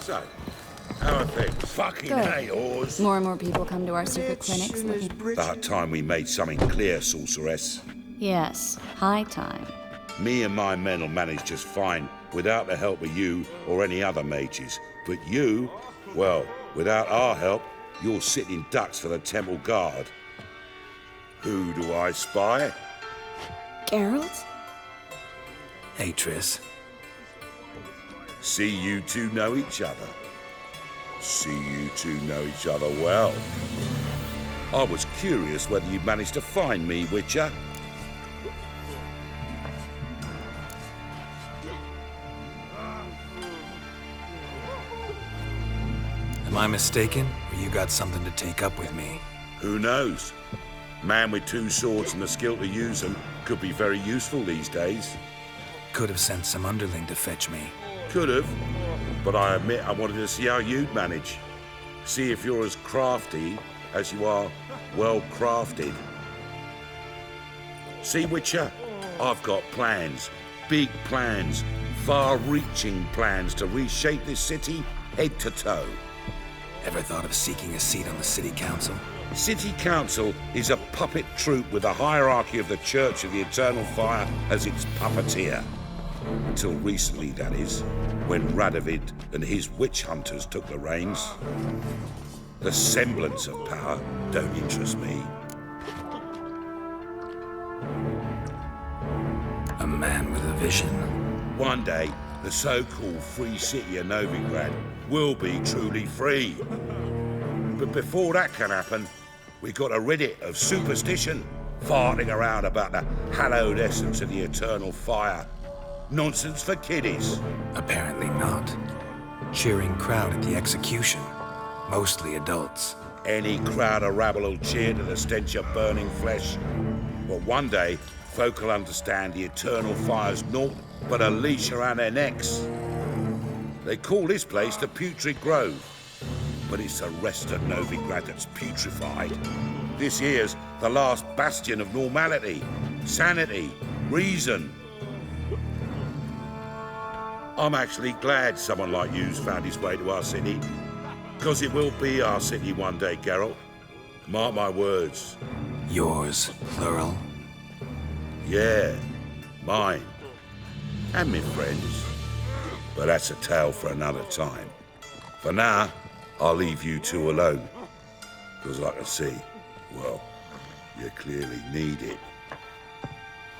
So, how are things? Fucking Good. hey, Oz. More and more people come to our secret clinics looking... About time we made something clear, sorceress. Yes, high time. Me and my men will manage just fine without the help of you or any other mages. But you, well, without our help, you're sitting ducks for the Temple Guard. Who do I spy? Geralt? Hey, Triss. See you two know each other. See you two know each other well. I was curious whether you managed to find me, Witcher. Am I mistaken, or you got something to take up with me? Who knows? Man with two swords and the skill to use them could be very useful these days. Could have sent some underling to fetch me. Could have, but I admit I wanted to see how you'd manage. See if you're as crafty as you are well-crafted. See, Witcher, I've got plans. Big plans. Far-reaching plans to reshape this city head to toe. Ever thought of seeking a seat on the city council? City Council is a puppet troupe with the hierarchy of the Church of the Eternal Fire as its puppeteer. Until recently, that is, when Radovid and his witch hunters took the reins. The semblance of power don't interest me. A man with a vision. One day, the so-called free city of Novigrad will be truly free. But before that can happen, we got a rid of superstition, farting around about the hallowed essence of the eternal fire. Nonsense for kiddies. Apparently not. Cheering crowd at the execution. Mostly adults. Any crowd of rabble will cheer to the stench of burning flesh. But one day, folk will understand the eternal fire's naught but a leash around their necks. They call this place the Putrid Grove. But it's the rest of Novigrad that's putrefied. This here's the last bastion of normality, sanity, reason. I'm actually glad someone like you's found his way to our city. Because it will be our city one day, Geralt. Mark my words. Yours, plural. Yeah, mine. And my friends. But that's a tale for another time. For now, I'll leave you two alone. Because I can see, well, you clearly need it.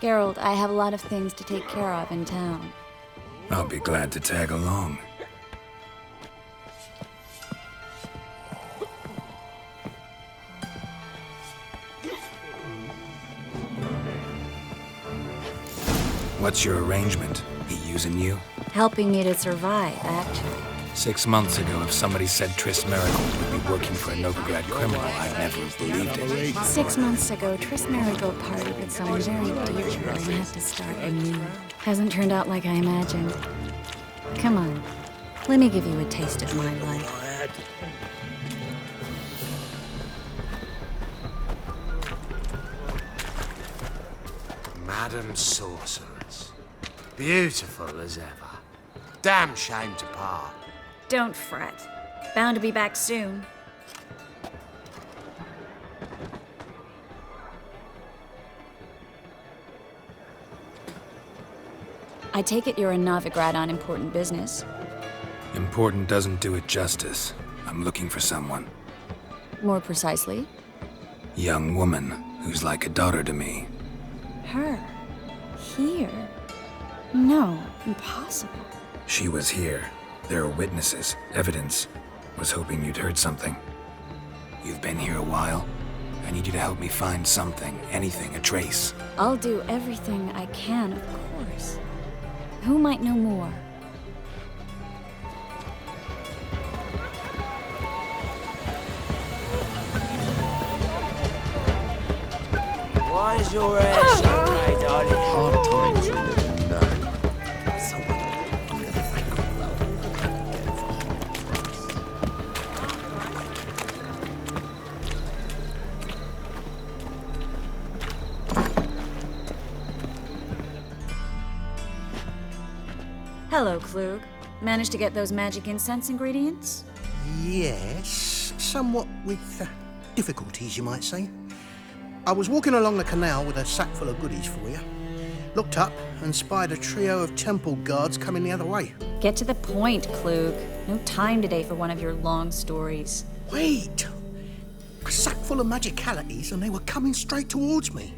Geralt, I have a lot of things to take care of in town. I'll be glad to tag along. What's your arrangement? He using you? Helping me to survive, actually. 6 months ago, if somebody said Triss Merigold would be working for a Novigrad criminal, I'd never have believed it. 6 months ago, Triss Merigold partied with someone very dear to her and had to start anew. Hasn't turned out like I imagined. Come on, let me give you a taste of my life. Madam Sorceress. Beautiful as ever. Damn shame to part. Don't fret. Bound to be back soon. I take it you're in Novigrad on important business. Important doesn't do it justice. I'm looking for someone. More precisely? Young woman who's like a daughter to me. Her? Here? No, impossible. She was here. There are witnesses, evidence. Was hoping you'd heard something. You've been here a while. I need you to help me find something, anything, a trace. I'll do everything I can, of course. Who might know more? Why is your hair so grey, darling? Hard times with it. Hello, Klug. Managed to get those magic incense ingredients? Yes, somewhat with difficulties, you might say. I was walking along the canal with a sack full of goodies for you. Looked up and spied a trio of temple guards coming the other way. Get to the point, Klug. No time today for one of your long stories. Wait! A sack full of magicalities and they were coming straight towards me.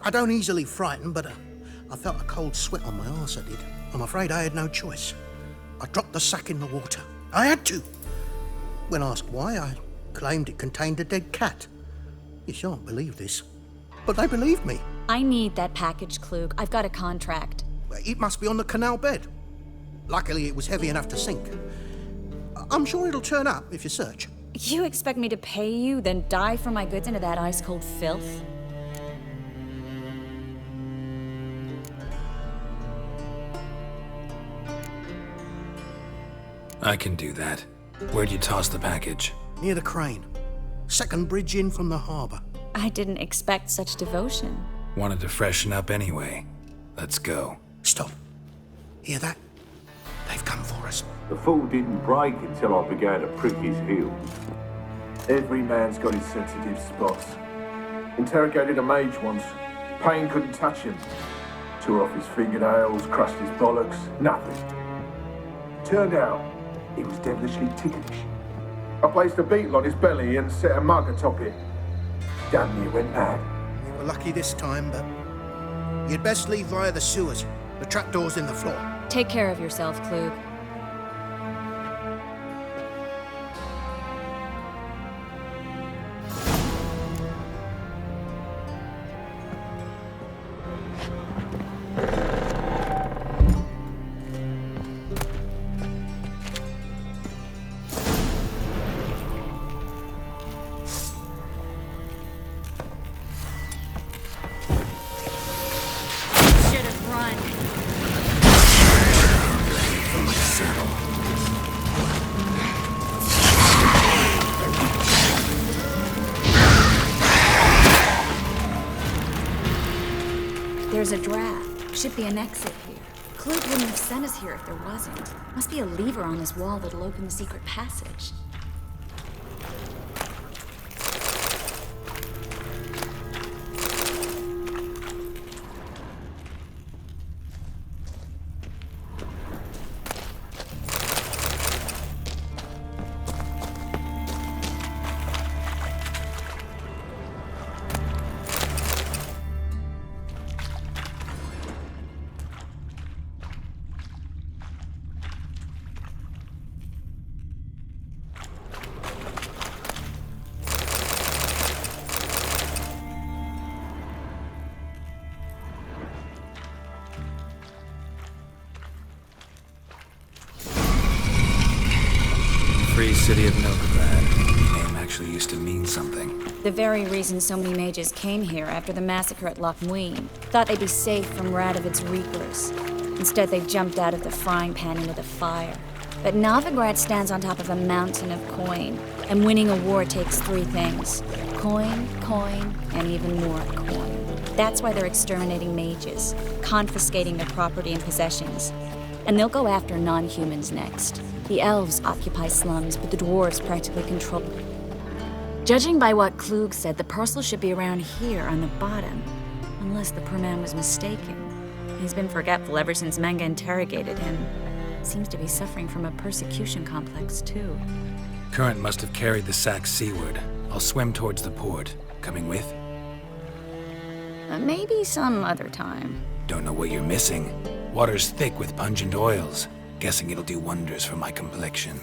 I don't easily frighten, but I felt a cold sweat on my arse, I did. I'm afraid I had no choice. I dropped the sack in the water. I had to. When asked why, I claimed it contained a dead cat. You shan't believe this, but they believed me. I need that package, Klug. I've got a contract. It must be on the canal bed. Luckily, it was heavy enough to sink. I'm sure it'll turn up if you search. You expect me to pay you, then dive for my goods into that ice-cold filth? I can do that. Where'd you toss the package? Near the crane. Second bridge in from the harbour. I didn't expect such devotion. Wanted to freshen up anyway. Let's go. Stop. Hear that? They've come for us. The fall didn't break until I began to prick his heels. Every man's got his sensitive spots. Interrogated a mage once. Pain couldn't touch him. Tore off his fingernails, crushed his bollocks, nothing. Turned out, he was devilishly ticklish. I placed a beetle on his belly and set a mug atop it. Damn near went mad. You were lucky this time, but you'd best leave via the sewers. The trapdoor's in the floor. Take care of yourself, Klug. There's a draft. Should be an exit here. Klug wouldn't have sent us here if there wasn't. Must be a lever on this wall that'll open the secret passage. Free City of Novigrad. The name actually used to mean something. The very reason so many mages came here after the massacre at Loch Muin. Thought they'd be safe from Radovid's reapers. Instead, they jumped out of the frying pan into the fire. But Novigrad stands on top of a mountain of coin, and winning a war takes three things. Coin, coin, and even more coin. That's why they're exterminating mages, confiscating their property and possessions. And they'll go after non-humans next. The elves occupy slums, but the dwarves practically control. Judging by what Klug said, the parcel should be around here on the bottom. Unless the poor man was mistaken. He's been forgetful ever since Manga interrogated him. Seems to be suffering from a persecution complex, too. Current must have carried the sack seaward. I'll swim towards the port. Coming with? Maybe some other time. Don't know what you're missing. Water's thick with pungent oils. Guessing it'll do wonders for my complexion.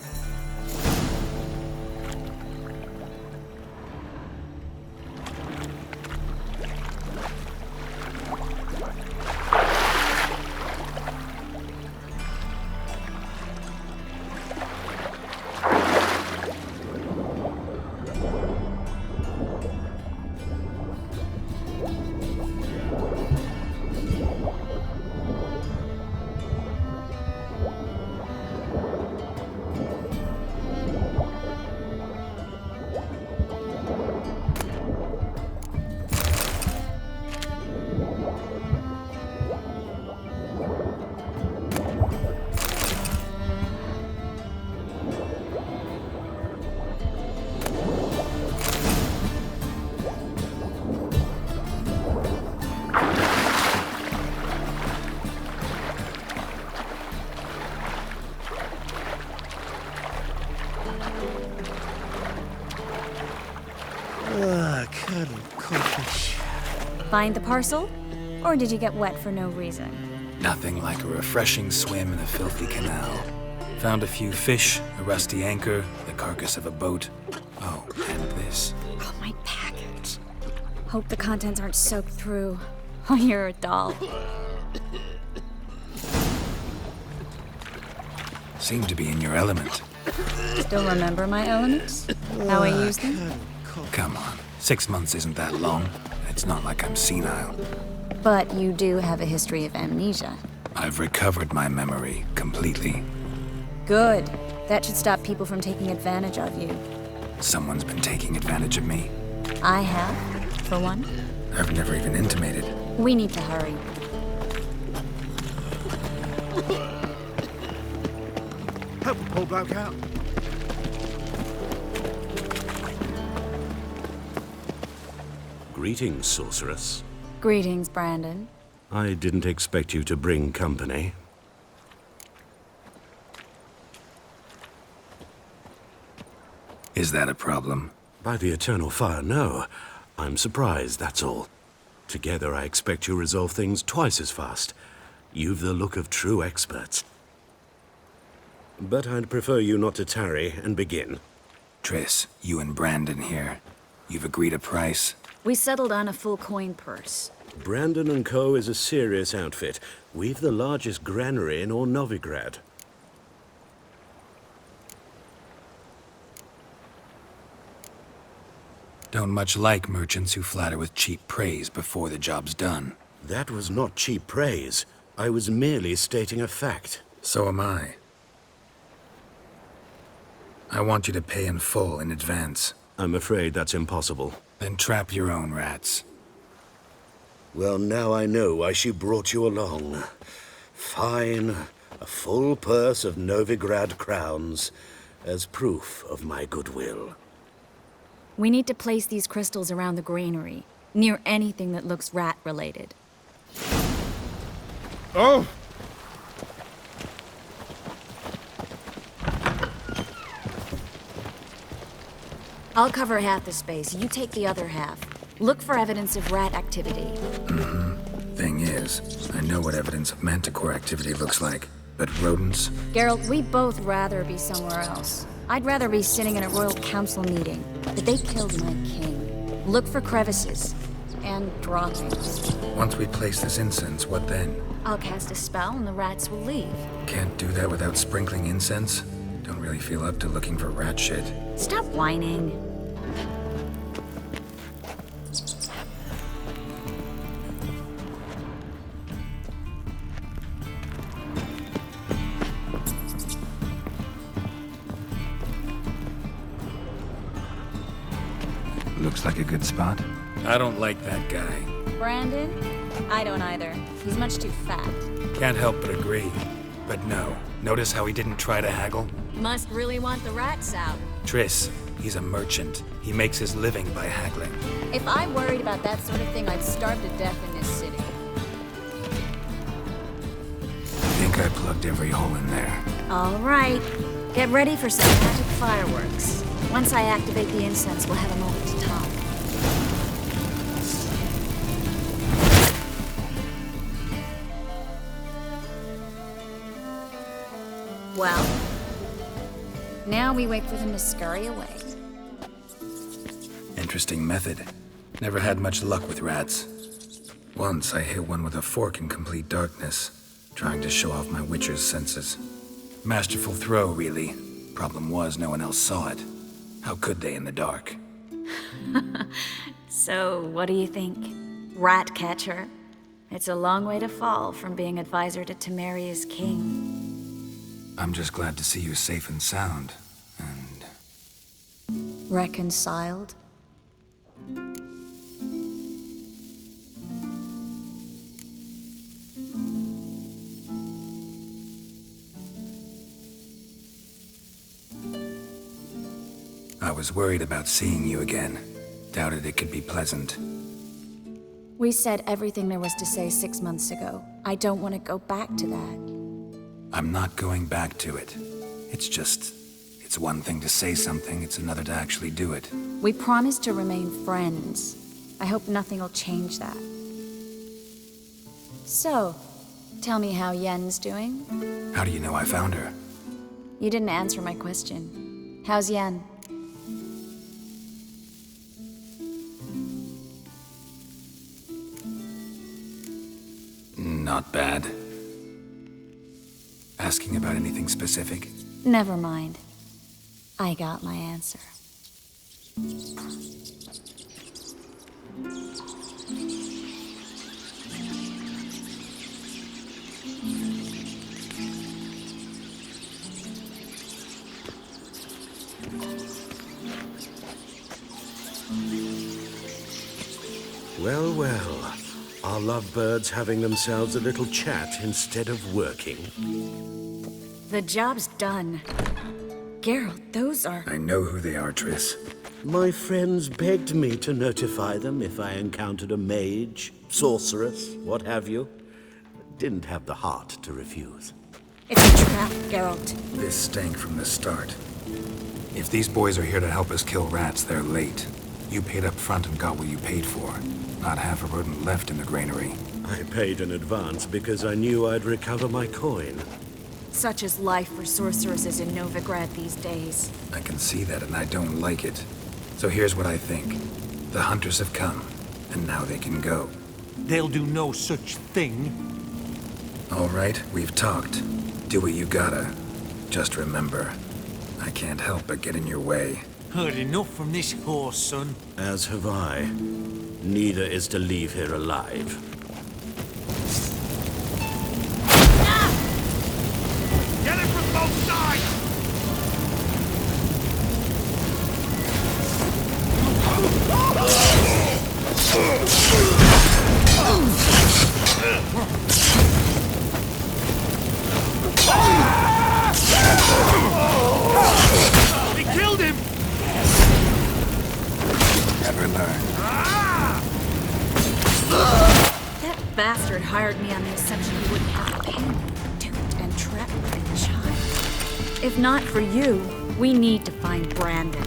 find the parcel? Or did you get wet for no reason? Nothing like a refreshing swim in a filthy canal. Found a few fish, a rusty anchor, the carcass of a boat. Oh, and this. Oh, my package. Hope the contents aren't soaked through. Oh, you're a doll. Seem to be in your element. Still remember my elements? How I use them? Come on, 6 months isn't that long. It's not like I'm senile. But you do have a history of amnesia. I've recovered my memory completely. Good. That should stop people from taking advantage of you. Someone's been taking advantage of me. I have, for one. I've never even intimated. We need to hurry. Help the poor bloke out. Greetings, sorceress. Greetings, Brandon. I didn't expect you to bring company. Is that a problem? By the eternal fire, no. I'm surprised, that's all. Together, I expect you resolve things twice as fast. You've the look of true experts. But I'd prefer you not to tarry and begin. Triss, you and Brandon here. You've agreed a price? We settled on a full coin purse. Brandon & Co. is a serious outfit. We've the largest granary in all Novigrad. Don't much like merchants who flatter with cheap praise before the job's done. That was not cheap praise. I was merely stating a fact. So am I. I want you to pay in full in advance. I'm afraid that's impossible. Then trap your own rats. Well, now I know why she brought you along. Fine, a full purse of Novigrad crowns as proof of my goodwill. We need to place these crystals around the granary, near anything that looks rat-related. Oh! I'll cover half the space, you take the other half. Look for evidence of rat activity. Thing is, I know what evidence of manticore activity looks like, but rodents? Geralt, we'd both rather be somewhere else. I'd rather be sitting in a royal council meeting, but they killed my king. Look for crevices and droppings. Once we place this incense, what then? I'll cast a spell and the rats will leave. Can't do that without sprinkling incense? Don't really feel up to looking for rat shit. Stop whining. Looks like a good spot. I don't like that guy. Brandon? I don't either. He's much too fat. Can't help but agree. But no. Notice how he didn't try to haggle? Must really want the rats out. Triss, he's a merchant. He makes his living by haggling. If I worried about that sort of thing, I'd starve to death in this city. I think I plugged every hole in there. All right. Get ready for some magic fireworks. Once I activate the incense, we'll have a moment to talk. Well, now we wait for them to scurry away. Interesting method. Never had much luck with rats. Once I hit one with a fork in complete darkness, trying to show off my witcher's senses. Masterful throw, really. Problem was, no one else saw it. How could they in the dark? So, what do you think? Rat catcher? It's a long way to fall from being advisor to Temeria's king. I'm just glad to see you safe and sound. And Reconciled? I was worried about seeing you again. Doubted it could be pleasant. We said everything there was to say 6 months ago. I don't want to go back to that. I'm not going back to it. It's one thing to say something, it's another to actually do it. We promised to remain friends. I hope nothing will change that. So, tell me how Yen's doing? How do you know I found her? You didn't answer my question. How's Yen? Not bad. Asking about anything specific? Never mind. I got my answer. Well, well. Are lovebirds having themselves a little chat instead of working? The job's done. Geralt, those are... I know who they are, Triss. My friends begged me to notify them if I encountered a mage, sorceress, what have you. Didn't have the heart to refuse. It's a trap, Geralt. This stank from the start. If these boys are here to help us kill rats, they're late. You paid up front and got what you paid for. Not half a rodent left in the granary. I paid in advance because I knew I'd recover my coin. Such is life for sorceresses in Novigrad these days. I can see that, and I don't like it. So here's what I think. The hunters have come, and now they can go. They'll do no such thing. All right, we've talked. Do what you gotta. Just remember, I can't help but get in your way. Heard enough from this horse, son. As have I. Neither is to leave here alive. Get it from both sides! He killed him! Never learn. That bastard hired me on the assumption he wouldn't have to pay me, duped and trapped by a child. If not for you, we need to find Brandon.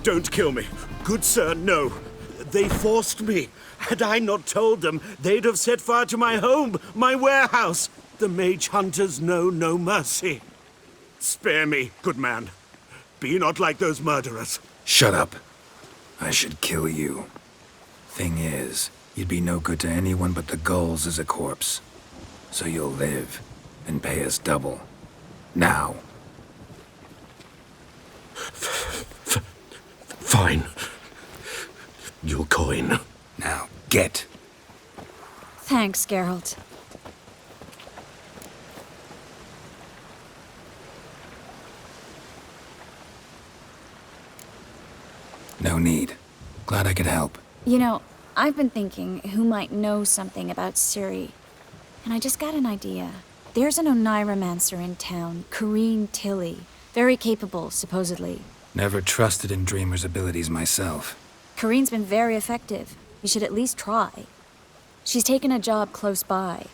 Don't kill me. Good sir, no. They forced me. Had I not told them, they'd have set fire to my home, my warehouse. The mage hunters know no mercy. Spare me, good man. Be not like those murderers. Shut up. I should kill you. Thing is, you'd be no good to anyone but the gulls as a corpse. So you'll live, and pay us double. Now. Fine. Your coin. Now, get. Thanks, Geralt. No need. Glad I could help. You know, I've been thinking who might know something about Ciri. And I just got an idea. There's an Oneiromancer in town, Corrine Tilly. Very capable, supposedly. Never trusted in Dreamer's abilities myself. Corrine's been very effective. You should at least try. She's taken a job close by.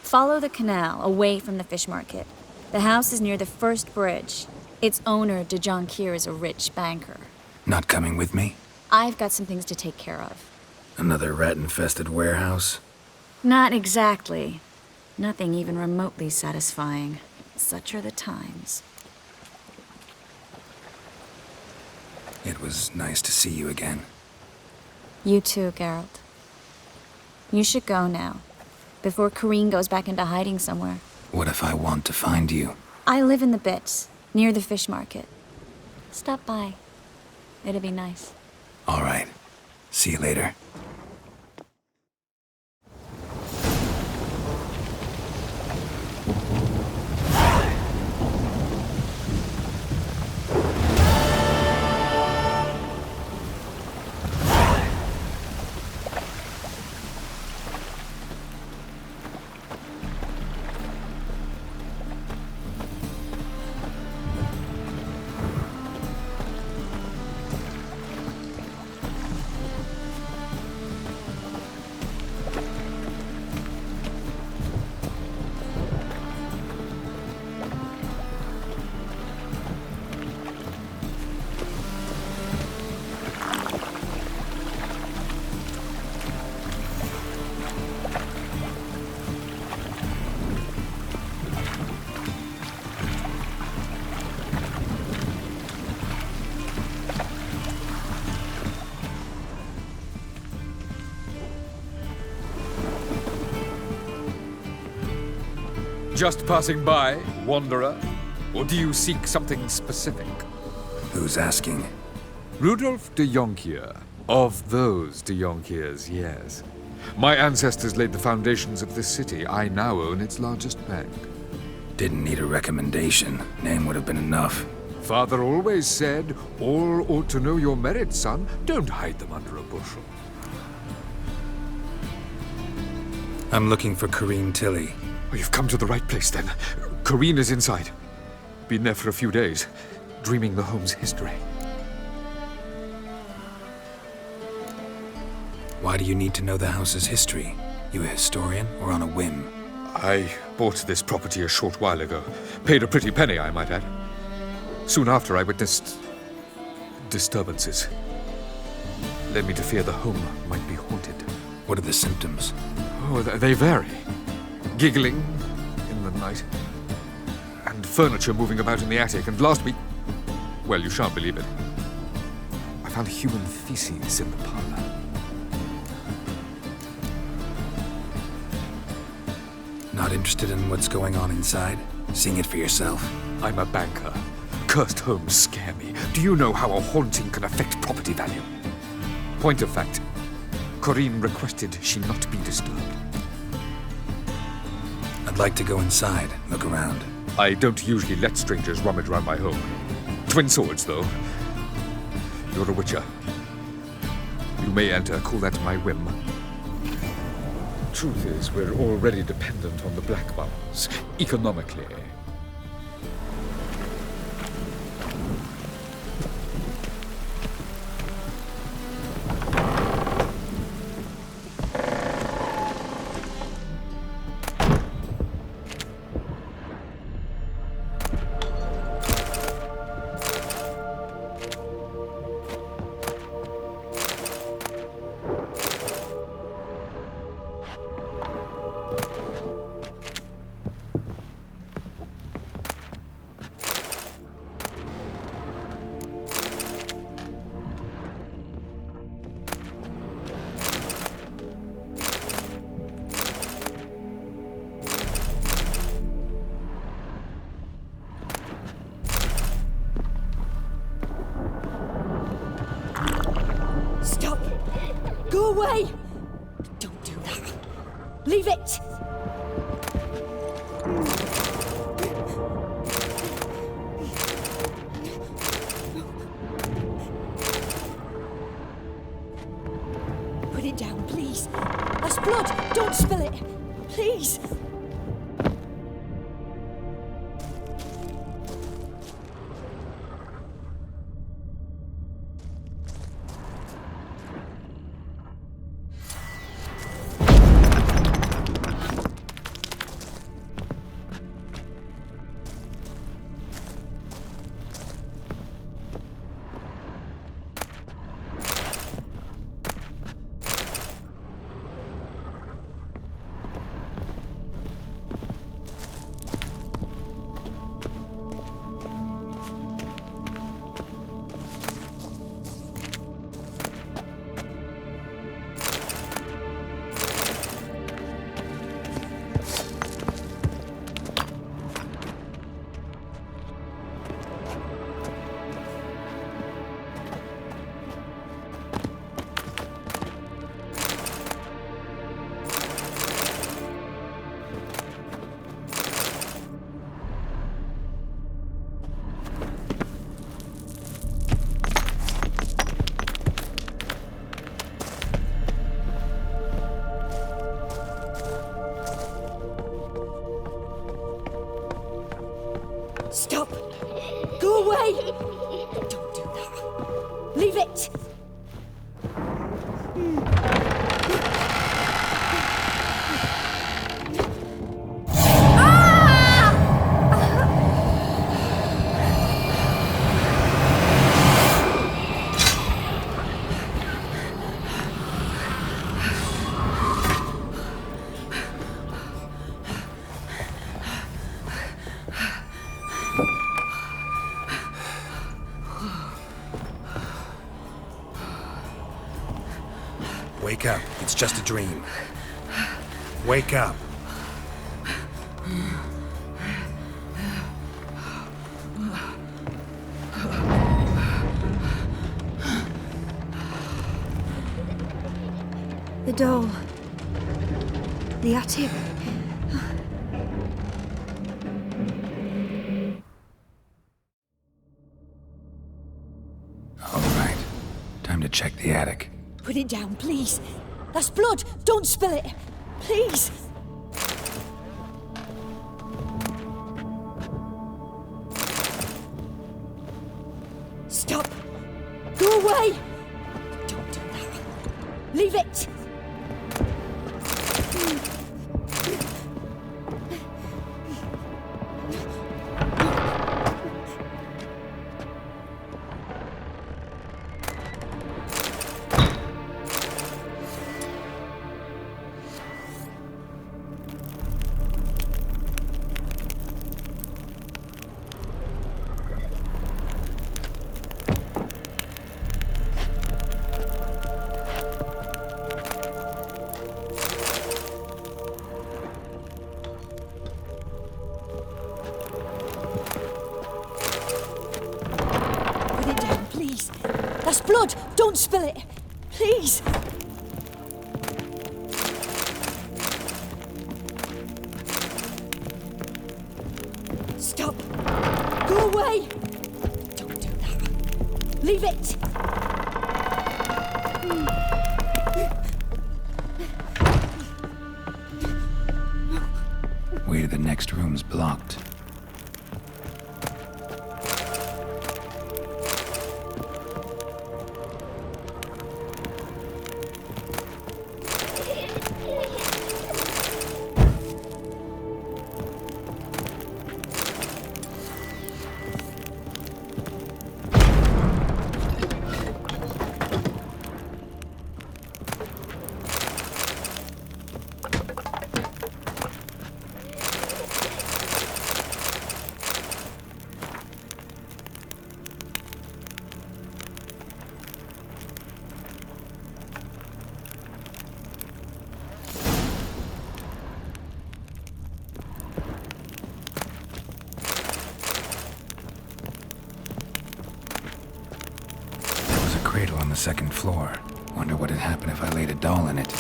Follow the canal, away from the fish market. The house is near the first bridge. Its owner, de Jonquier, is a rich banker. Not coming with me? I've got some things to take care of. Another rat-infested warehouse? Not exactly. Nothing even remotely satisfying. Such are the times. It was nice to see you again. You too, Geralt. You should go now, before Corrine goes back into hiding somewhere. What if I want to find you? I live in the Bits, near the fish market. Stop by. It'll be nice. All right. See you later. Just passing by, wanderer? Or do you seek something specific? Who's asking? Rudolf de Jonkier. Of those de Jonkiers, yes. My ancestors laid the foundations of this city. I now own its largest bank. Didn't need a recommendation. Name would have been enough. Father always said, all ought to know your merits, son. Don't hide them under a bushel. I'm looking for Corrine Tilly. Oh, you've come to the right place, then. Corrine is inside. Been there for a few days, dreaming the home's history. Why do you need to know the house's history? You a historian, or on a whim? I bought this property a short while ago. Paid a pretty penny, I might add. Soon after, I witnessed disturbances. Led me to fear the home might be haunted. What are the symptoms? Oh, they vary. Giggling in the night, and furniture moving about in the attic, and last week, well, you shan't believe it, I found human feces in the parlor. Not interested in what's going on inside? Seeing it for yourself? I'm a banker. Cursed homes scare me. Do you know how a haunting can affect property value? Point of fact, Corrine requested she not be disturbed. I'd like to go inside, look around. I don't usually let strangers rummage around my home. Twin swords, though. You're a witcher. You may enter, call that my whim. Truth is, we're already dependent on the Black Ones, economically. Stop! Go away! Don't do that. Leave it! Put it down, please. That's blood! Don't spill it! Please! Stop! Go away! Don't do that. Leave it! Wake up. It's just a dream. Wake up. doll. The attic. All right. Time to check the attic. Put it down, please. That's blood. Don't spill it. Please. Stop. Go away. Don't do that. Leave it. That's blood! Don't spill it! Please! Stop! Go away! Don't do that. Leave it! Way to the next room's blocked. Cradle on the second floor. Wonder what would happen if I laid a doll in it.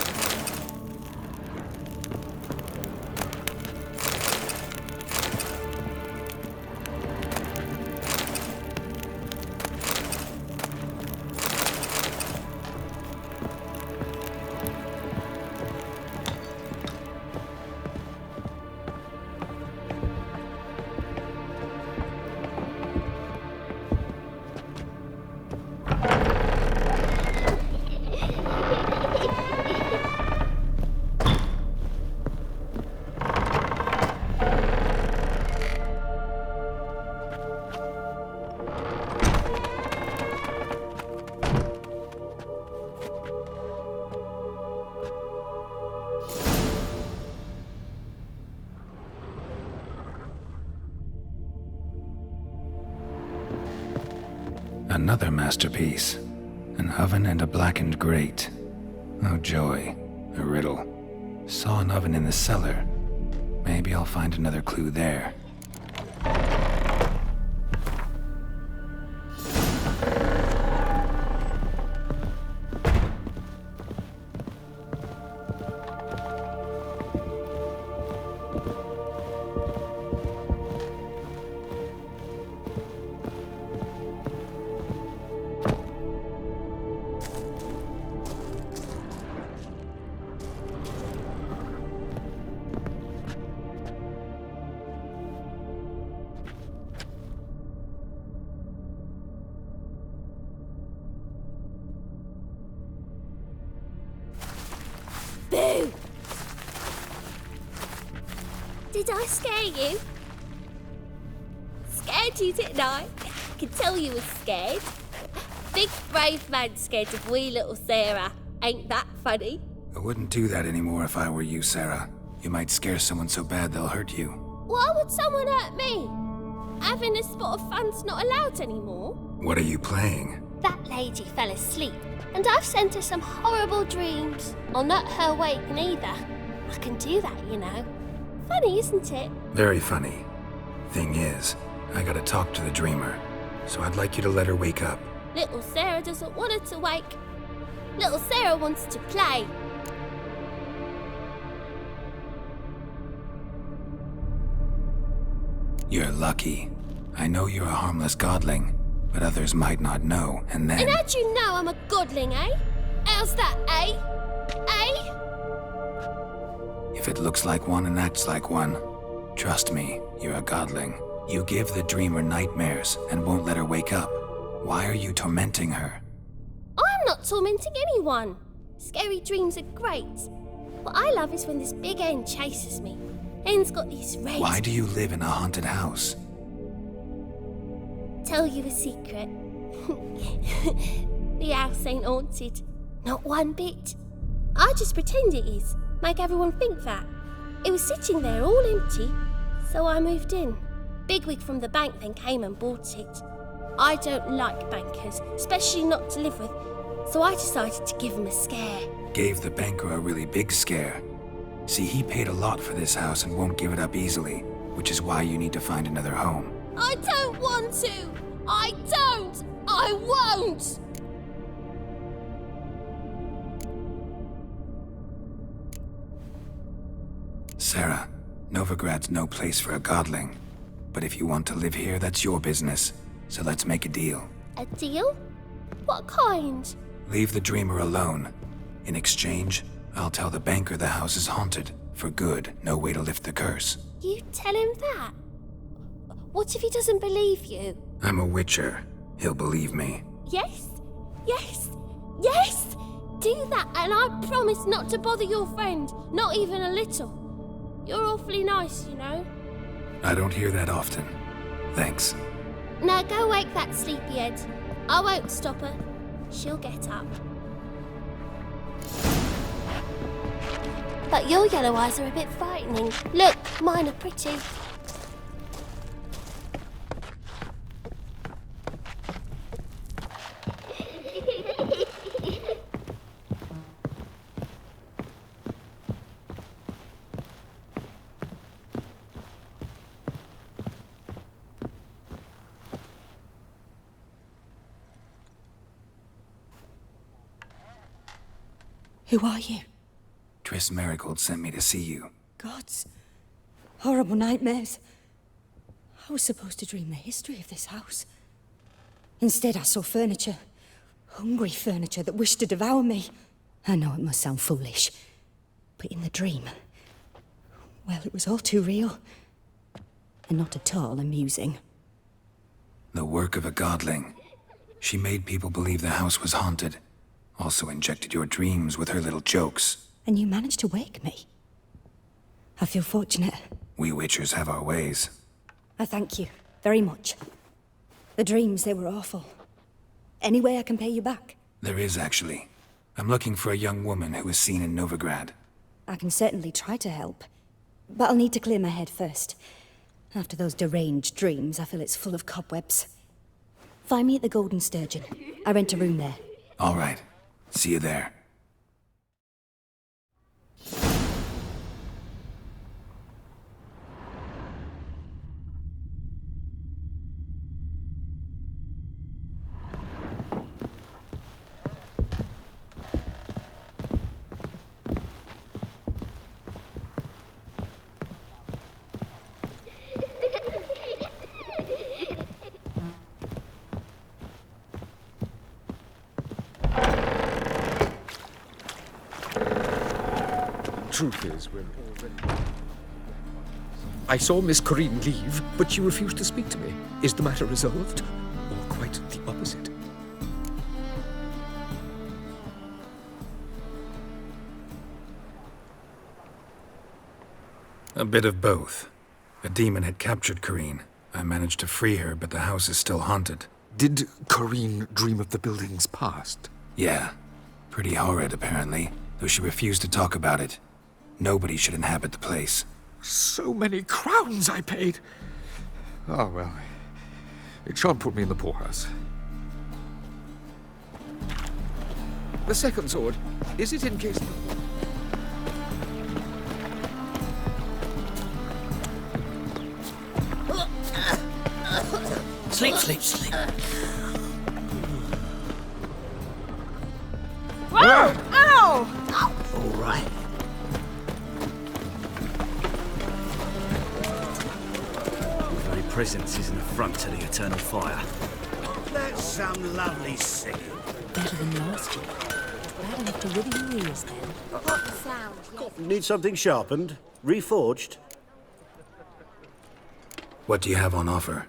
Another masterpiece. An oven and a blackened grate. Oh joy. A riddle. Saw an oven in the cellar. Maybe I'll find another clue there. Boo! Did I scare you? Scared you, didn't I? I can tell you was scared. Big brave man scared of wee little Sarah. Ain't that funny? I wouldn't do that anymore if I were you, Sarah. You might scare someone so bad they'll hurt you. Why would someone hurt me? Having a spot of fun's not allowed anymore. What are you playing? That lady fell asleep, and I've sent her some horrible dreams. I'll not her wake neither. I can do that, you know. Funny, isn't it? Very funny. Thing is, I gotta talk to the dreamer, so I'd like you to let her wake up. Little Sarah doesn't want her to wake. Little Sarah wants to play. You're lucky. I know you're a harmless godling, but others might not know, and then... And how'd you know I'm a godling, eh? How's that, eh? Eh? If it looks like one and acts like one, trust me, you're a godling. You give the dreamer nightmares and won't let her wake up. Why are you tormenting her? I'm not tormenting anyone. Scary dreams are great. What I love is when this big hen chases me. Hen's got these red... Why do you live in a haunted house? Tell you a secret. The house ain't haunted. Not one bit. I just pretend it is. Make everyone think that. It was sitting there all empty, so I moved in. Bigwig from the bank then came and bought it. I don't like bankers, especially not to live with, so I decided to give him a scare. Gave the banker a really big scare. See, he paid a lot for this house and won't give it up easily, which is why you need to find another home. I don't want to! I don't! I won't! Sarah, Novigrad's no place for a godling. But if you want to live here, that's your business. So let's make a deal. A deal? What kind? Leave the dreamer alone. In exchange, I'll tell the banker the house is haunted. For good, no way to lift the curse. You tell him that? What if he doesn't believe you? I'm a witcher. He'll believe me. Yes? Yes? Yes! Do that and I promise not to bother your friend. Not even a little. You're awfully nice, you know. I don't hear that often. Thanks. Now go wake that sleepyhead. I won't stop her. She'll get up. But your yellow eyes are a bit frightening. Look, mine are pretty. Who are you? Triss Merigold sent me to see you. Gods. Horrible nightmares. I was supposed to dream the history of this house. Instead, I saw furniture. Hungry furniture that wished to devour me. I know it must sound foolish, but in the dream, well, it was all too real. And not at all amusing. The work of a godling. She made people believe the house was haunted. Also injected your dreams with her little jokes. And you managed to wake me. I feel fortunate. We witchers have our ways. I thank you very much. The dreams, they were awful. Any way I can pay you back? There is, actually. I'm looking for a young woman who was seen in Novigrad. I can certainly try to help. But I'll need to clear my head first. After those deranged dreams, I feel it's full of cobwebs. Find me at the Golden Sturgeon. I rent a room there. All right. See you there. Truth is, we're already... I saw Miss Corinne leave, but she refused to speak to me. Is the matter resolved? Or quite the opposite? A bit of both. A demon had captured Corinne. I managed to free her, but the house is still haunted. Did Corinne dream of the building's past? Yeah. Pretty horrid, apparently, though she refused to talk about it. Nobody should inhabit the place. So many crowns I paid! Oh, well. It shan't put me in the poorhouse. The second sword, is it in case... Sleep, sleep, sleep. Whoa! Ow! All right. Very presence is an affront to the eternal fire. That's some lovely singing. Better than last year. Bad enough to wither your ears then. What sound? Need something sharpened? Reforged? What do you have on offer?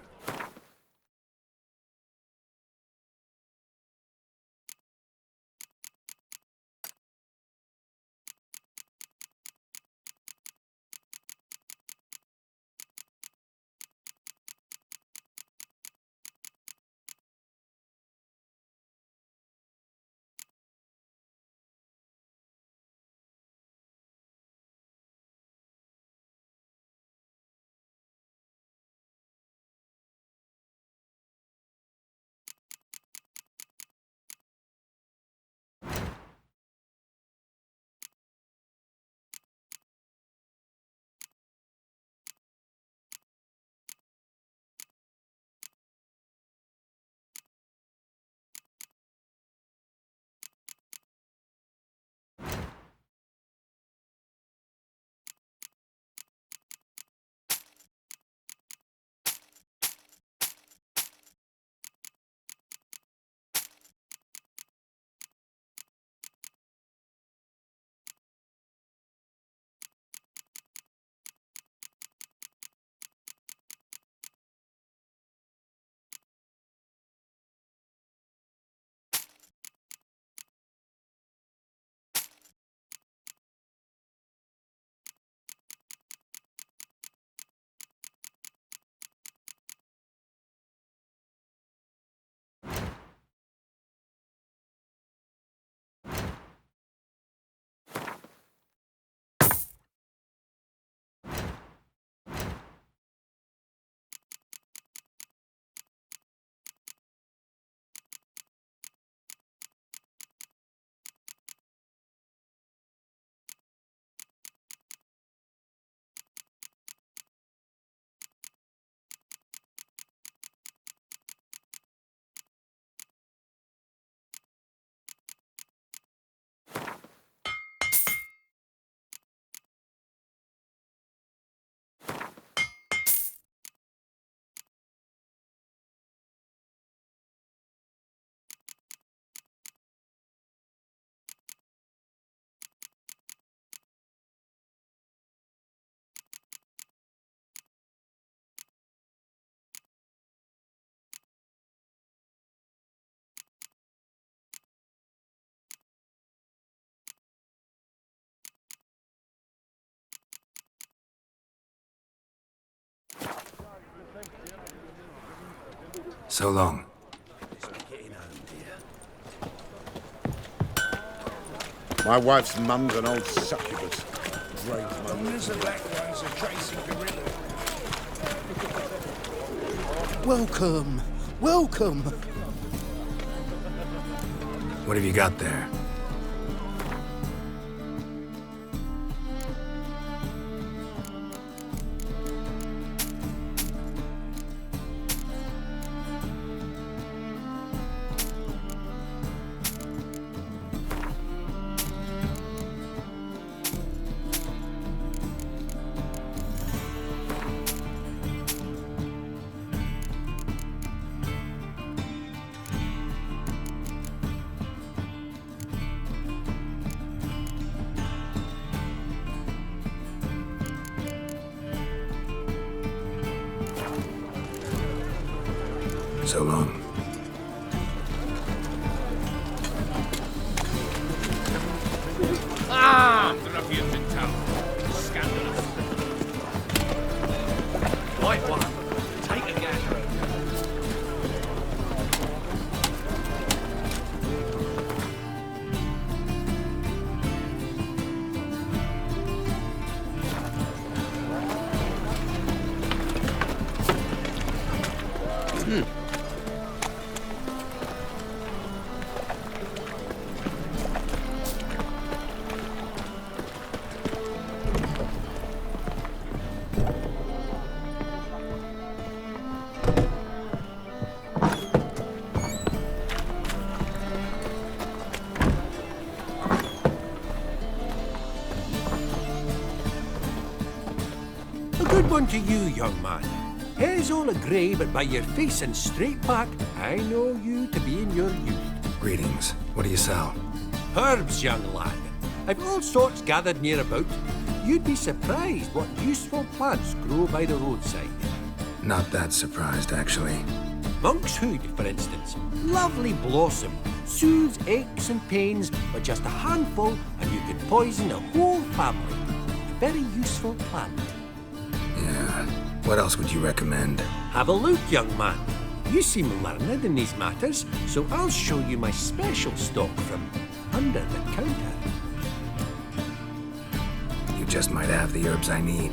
So long. My wife's mum's an old succubus. Drains my There's a black one's a Tracy gorilla. Welcome. Welcome. What have you got there? So long. Ah! The ruffian's in town. Scandalous. Right one. Take a gander. A good one to you, young man. Hair's all a-grey, but by your face and straight back, I know you to be in your youth. Greetings. What do you sell? Herbs, young lad. I've all sorts gathered near about. You'd be surprised what useful plants grow by the roadside. Not that surprised, actually. Monk's hood, for instance. Lovely blossom. Soothes aches and pains, but just a handful and you could poison a whole family. A very useful plant. Yeah. What else would you recommend? Have a look, young man. You seem learned in these matters, so I'll show you my special stock from under the counter. You just might have the herbs I need.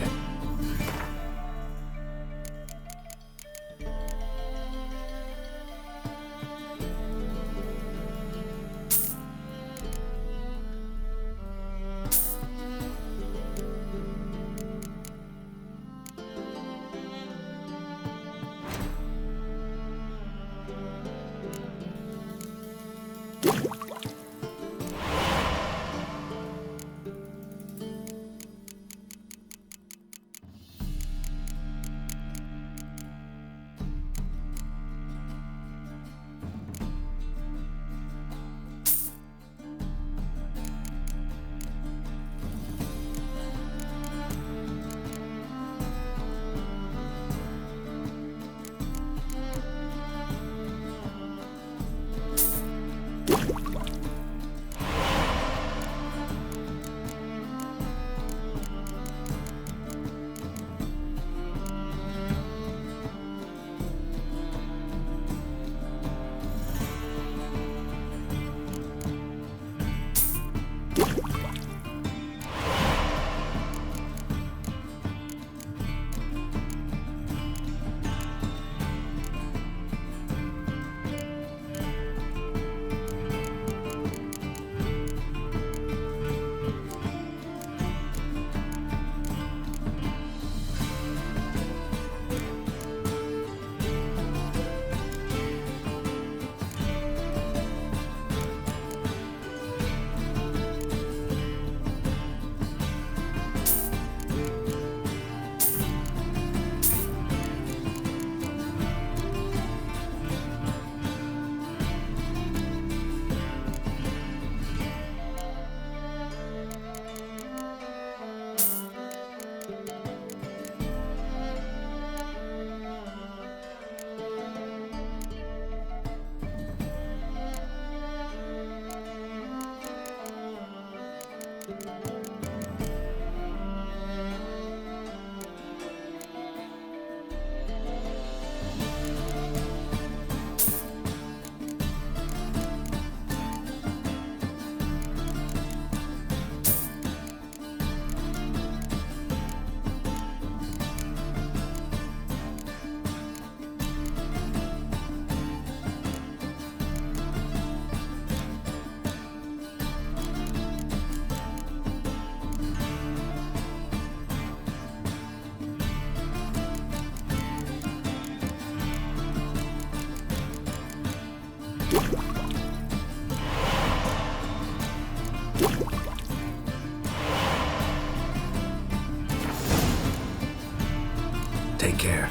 Take care.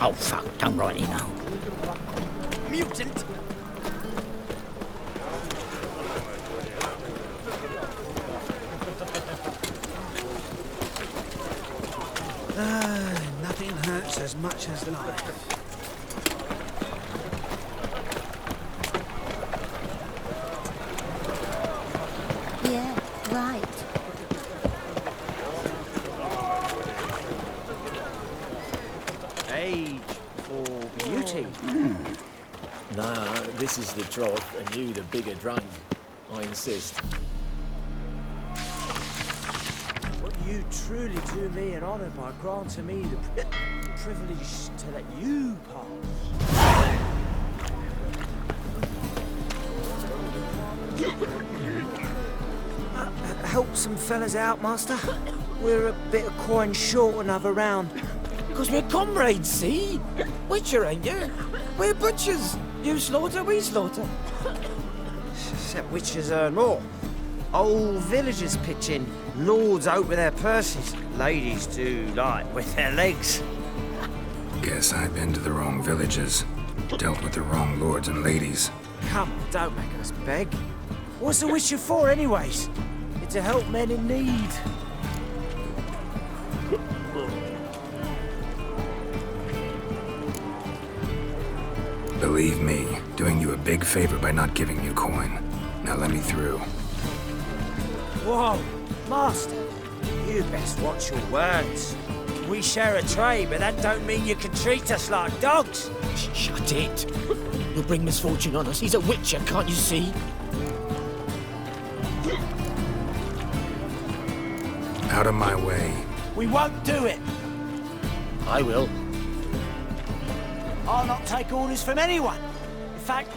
Oh, fuck, don't write it now. Mutant! Nothing hurts as much as life. Yeah, right. Age for beauty. Nah, this is the trough, and you the bigger drunk. I insist. But you truly do me an honour by granting me the privilege to let you pass. help some fellas out, Master? We're a bit of coin short another round. Because we're comrades, see? Witcher, ain't you? We're butchers. You slaughter, we slaughter. Except witches earn more. Old villagers pitch in. Lords out with their purses. Ladies do like with their legs. Guess I've been to the wrong villages. Dealt with the wrong lords and ladies. Come on, don't make us beg. What's the witcher for, anyways? It's to help men in need. Believe me, doing you a big favor by not giving you coin. Now let me through. Whoa, Master, you best watch your words. We share a trade, but that don't mean you can treat us like dogs. Shut it. You'll bring misfortune on us. He's a witcher, can't you see? Out of my way. We won't do it. I will. I'll not take orders from anyone. In fact,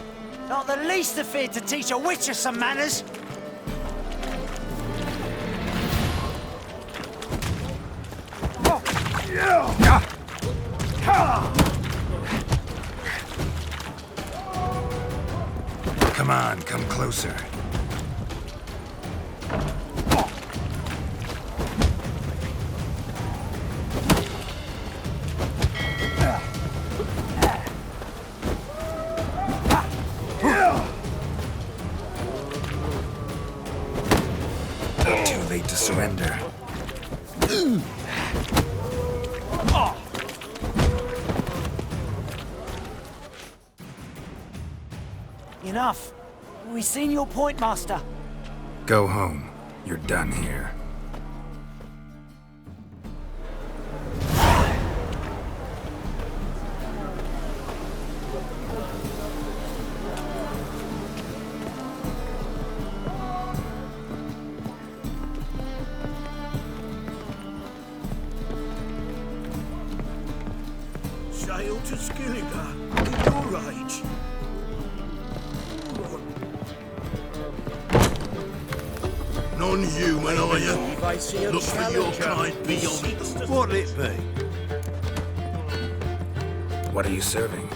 not the least afeard to teach a witcher some manners. Come on, come closer. Too late to surrender. Enough. We've seen your point, Master. Go home. You're done here. Sail to Skilliga, in your age. Non-human, are you? Look for your kind beyond. What'll it be? What are you serving?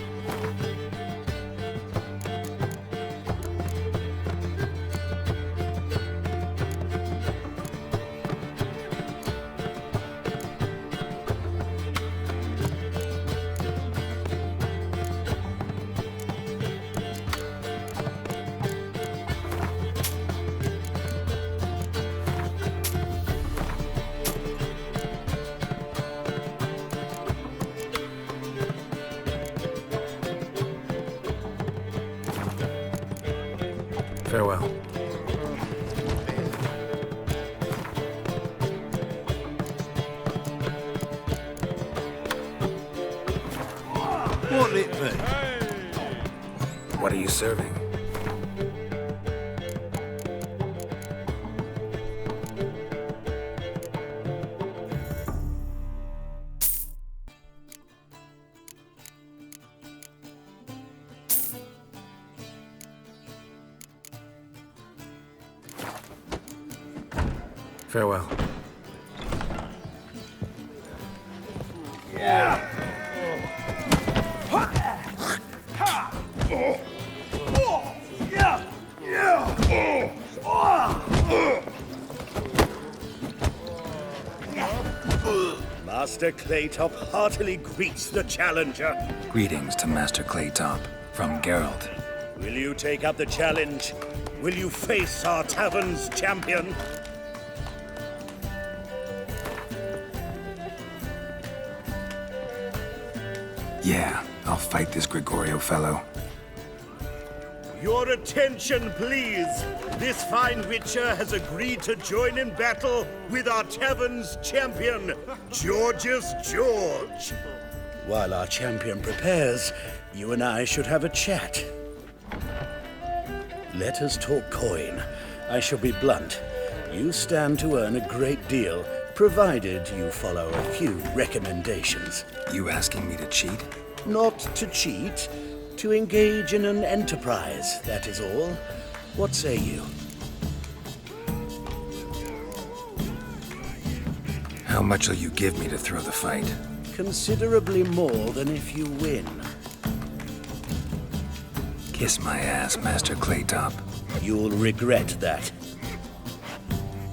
Farewell. What'll it be? What are you serving? Farewell. Master Claytop heartily greets the challenger. Greetings to Master Claytop from Geralt. Will you take up the challenge? Will you face our tavern's champion? Yeah, I'll fight this Gregorio fellow. Your attention, please. This fine witcher has agreed to join in battle with our tavern's champion, Georgius George. While our champion prepares, you and I should have a chat. Let us talk coin. I shall be blunt. You stand to earn a great deal, provided you follow a few recommendations. You asking me to cheat? Not to cheat, to engage in an enterprise, that is all. What say you? How much will you give me to throw the fight? Considerably more than if you win. Kiss my ass, Master Claytop. You'll regret that.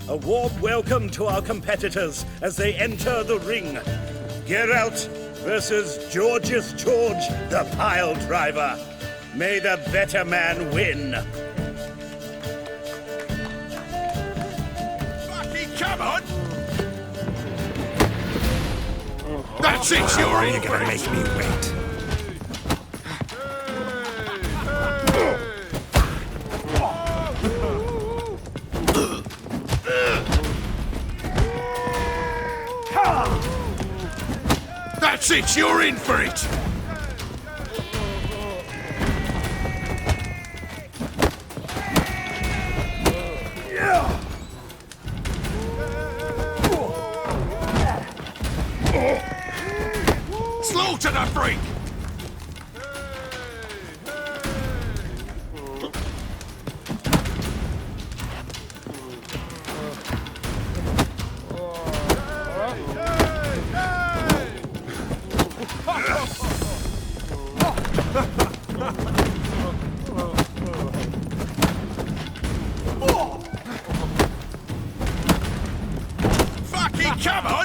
A warm welcome to our competitors as they enter the ring. Geralt versus Georgius George, the pile driver. May the better man win. Fucking come on! That's it, you're in. You're gonna make me wait. That's it, you're in for it! Slaughter the freak! Fucking come on!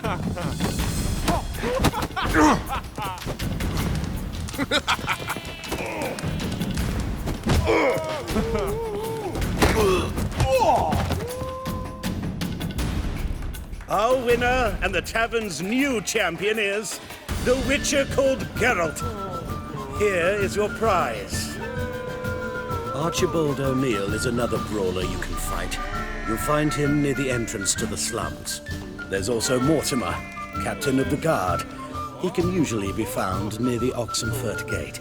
Our winner and the tavern's new champion is the Witcher called Geralt. Here is your prize. Archibald O'Neill is another brawler you can fight. You'll find him near the entrance to the slums. There's also Mortimer, captain of the guard. He can usually be found near the Oxenfurt Gate.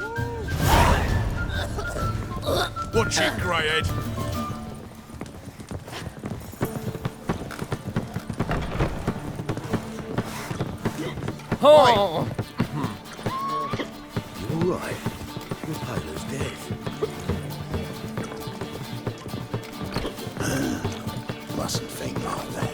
Watch it, Greyhead. Oh! You all right? Your pilot's dead. Mustn't think like that.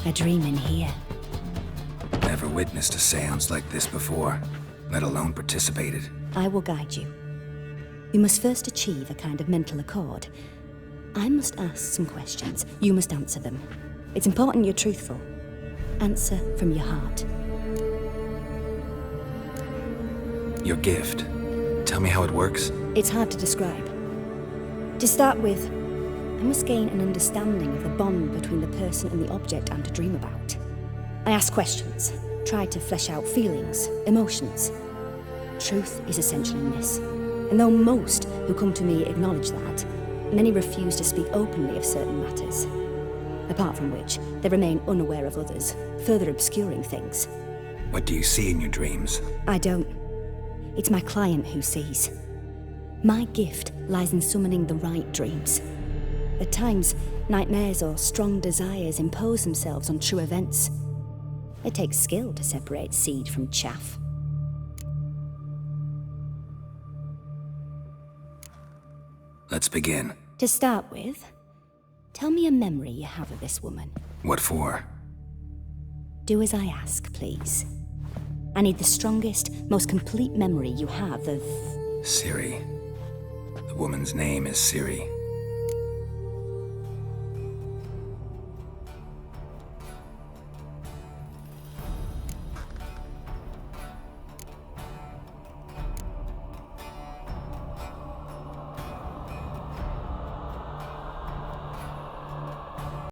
A dream in here. Never witnessed a seance like this before, let alone participated. I will guide you. You must first achieve a kind of mental accord. I must ask some questions. You must answer them. It's important you're truthful. Answer from your heart. Your gift. Tell me how it works. It's hard to describe. To start with, I must gain an understanding of the bond between the person and the object I'm to dream about. I ask questions, try to flesh out feelings, emotions. Truth is essential in this. And though most who come to me acknowledge that, many refuse to speak openly of certain matters. Apart from which, they remain unaware of others, further obscuring things. What do you see in your dreams? I don't. It's my client who sees. My gift lies in summoning the right dreams. At times, nightmares or strong desires impose themselves on true events. It takes skill to separate seed from chaff. Let's begin. To start with, tell me a memory you have of this woman. What for? Do as I ask, please. I need the strongest, most complete memory you have of... Ciri. The woman's name is Ciri.